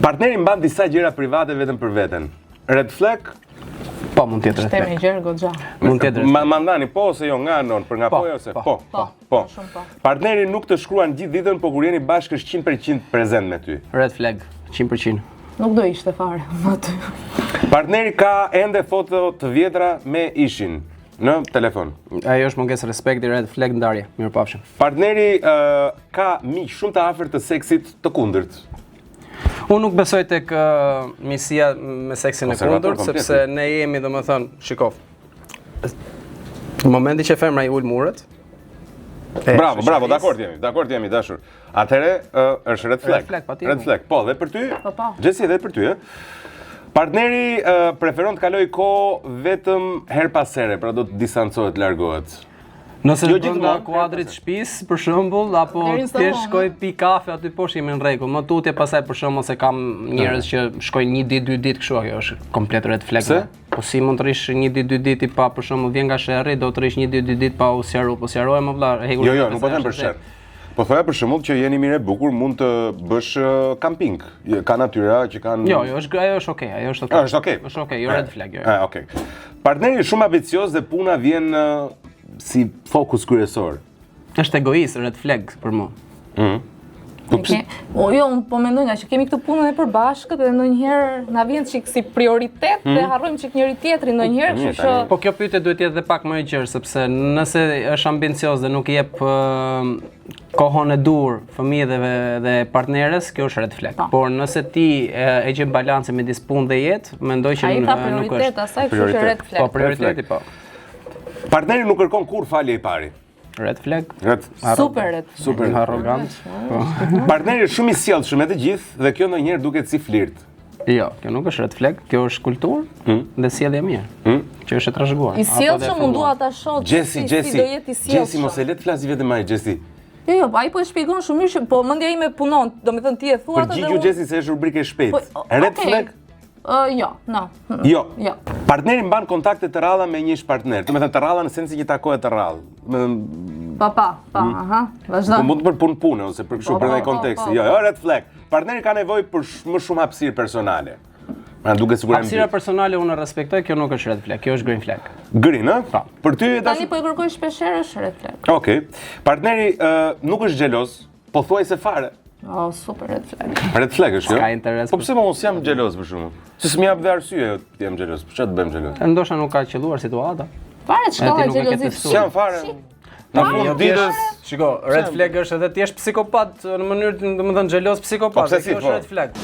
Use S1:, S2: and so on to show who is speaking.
S1: Partneri mban disa gjëra private vetëm për veten. Red flag?
S2: Po, mund tjetë red flag.
S3: Gjërë goxha.
S2: Mund tjetë red flag.
S1: Mandani po ose jo nga non, për nga po ose po. Partneri nuk të shkruan gjithë ditën, po kur jeni bashkë është 100% prezent me ty.
S2: Red flag, 100%.
S3: Nuk do ishte fare aty.
S1: Partneri ka ende foto të vjetra me ishin në telefon.
S2: Ajo është mungesë respekti, red flag ndarje. Mirupafshim.
S1: Partneri ka miq shumë të afërt të seksit të kundërt.
S2: Unë nuk besoj tek misia me seksin e kundërt, sepse ne jemi, domethënë, shikov. Në momenti që femra i ul muret.
S1: Bravo, dakord jemi dashur. Atëherë është red flag. Red flag, po, dhe për ty?
S3: Po.
S1: Gjesi, edhe për ty, Partneri preferon të kaloj kohë vetëm her pas here, pra do të distancohet, largohet.
S2: Nëse brenda kuadrit shtëpisë, për shembull, apo ti shkoj pi kafe aty poshtë jemi në rregull. Më tutje pastaj për shembull se kam njerëz që shkojnë 1 ditë, 2 ditë kështu, ajo është komplet red flag. Po si mund të rish 1 ditë, 2 ditë pa për shembull vjen nga sherrri, do të rish 1 ditë, 2 ditë pa u sqaruar, po sqarohem më vëlla, hekur.
S1: Jo, nuk po them për sherr. Po thoya për shembull që jeni mirë e bukur, mund të bësh camping. Ka natyra që kanë.
S2: Jo, ajo është okay, ajo është okay.
S1: Është okay.
S2: Është okay, jo red flag, jo.
S1: Okay. Partneri shumë ambicioz dhe puna vjen si fokus kryesor.
S2: Është egoist, red flag për mua.
S3: Jo, unë po mendoj nga që kemi këtë punën e përbashkët dhe ndonjëherë na vjen çik si prioritet dhe harrojmë çik njëri tjetrin ndonjëherë, kështu që
S2: po kjo pyetje duhet të jetë edhe pak më e gjerë, sepse nëse është ambicioz dhe nuk i jep kohën e dur fëmijëve dhe partneres, kjo është red flag. Por nëse ti e gjen balancin midis punë dhe jetë, mendoj që nuk është.
S3: Ai ka prioritet asaj, kështu që red flag.
S2: Po, prioriteti po.
S1: Partneri nuk kërkon kur falje i pari.
S2: Red flag.
S3: Super red.
S2: Super arrogant.
S1: Partneri është shumë i sjellshëm me të gjithë dhe kjo ndonjëherë duket si flirt.
S2: Jo, kjo nuk është red flag, kjo është kulturë dhe sjellje e mirë. Që është e trashëguar.
S3: I sjellshëm mundua ta shoh si do jetë i sjellshëm.
S1: Gjesi, mos e le të flasë vetëm ai, Gjesi.
S3: Jo, ai po e shpjegon shumë mirë, po mendja ime punon, domethënë ti e thua atë.
S1: Përgjigju Gjesi se është rubrikë e shpejtë. Red flag?
S3: Jo.
S1: Jo. Partneri mban kontakte të rralla me një partner. Do të thënë të rralla në sensin që takohet të rrallë.
S3: Pa, vazhdo.
S1: Po mund të për punë ose për kështu për ndaj konteksti. Jo, red flag. Partneri ka nevojë për më shumë hapësirë personale. Ma duket sigurisht.
S2: Hapësira personale unë respektoj, kjo nuk është red flag, kjo është green flag.
S1: Green, ë? Po. Për ty
S3: tani po e kërkoj shpeshherë është red flag.
S1: Okej. Partneri nuk është xheloz, po thuajse fare.
S3: Oh, super red flag.
S1: Red flag është kjo?
S2: Ka interes.
S1: Po pse mos jam xheloz për shkakun? Se s'më jap dhe arsye të jam xheloz. Çfarë të bëjmë xheloz?
S2: Ndoshta nuk ka qelluar situata.
S3: Fare çka xhelozit.
S1: S'jam fare. Në fund ditës,
S2: shiko, red flag është edhe ti je psikopat në mënyrë, domethënë xheloz psikopat. Kjo është red flag.